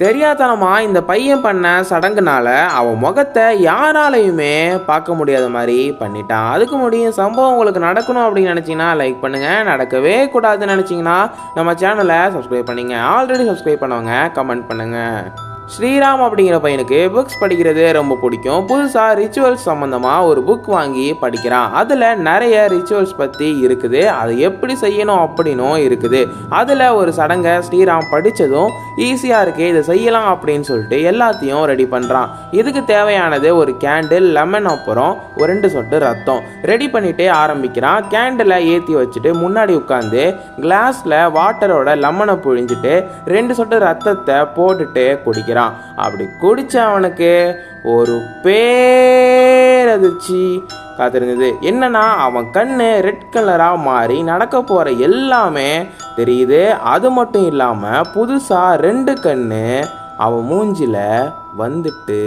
தெரியாதனமா இந்த பையன் பண்ண சடங்குனால அவன் முகத்தை யாராலையுமே பார்க்க முடியாத மாதிரி பண்ணிட்டான். அதுக்கு முடியும் சம்பவம் உங்களுக்கு நடக்கணும் அப்படின்னு நினச்சிங்கன்னா லைக் பண்ணுங்கள், நடக்கவே கூடாதுன்னு நினச்சிங்கன்னா நம்ம சேனலை சப்ஸ்கிரைப் பண்ணிங்க. ஆல்ரெடி சப்ஸ்கிரைப் பண்ணவங்க கமெண்ட் பண்ணுங்கள். ஸ்ரீராம் அப்படிங்கிற பையனுக்கு புக்ஸ் படிக்கிறது ரொம்ப பிடிக்கும். புதுசாக ரிச்சுவல்ஸ் சம்மந்தமாக ஒரு புக் வாங்கி படிக்கிறான். அதில் நிறைய ரிச்சுவல்ஸ் பற்றி இருக்குது, அதை எப்படி செய்யணும் அப்படின்னும் இருக்குது. அதில் ஒரு சடங்கை ஸ்ரீராம் படித்ததும் ஈஸியாக இருக்குது, இதை செய்யலாம் அப்படின்னு சொல்லிட்டு எல்லாத்தையும் ரெடி பண்ணுறான். இதுக்கு தேவையானது ஒரு கேண்டில், லெமன், அப்புறம் ஒரு 2 சொட்டு ரத்தம் ரெடி பண்ணிகிட்டே ஆரம்பிக்கிறான். கேண்டிலை ஏற்றி வச்சுட்டு முன்னாடி உட்காந்து கிளாஸில் வாட்டரோட லெமனை புழிஞ்சிட்டு 2 சொட்டு ரத்தத்தை போட்டுட்டு குடிக்கிறான். அப்படி குடிச்ச அவனுக்கு ஒரு பேரதிர்ச்சி காத்திருந்தது. என்னன்னா அவன் கண்ணு ரெட் கலரா மாறி நடக்க போற எல்லாமே தெரியுது. அது மட்டும் இல்லாம புதுசா 2 கண்ணு அவன் மூஞ்சில வந்துட்டு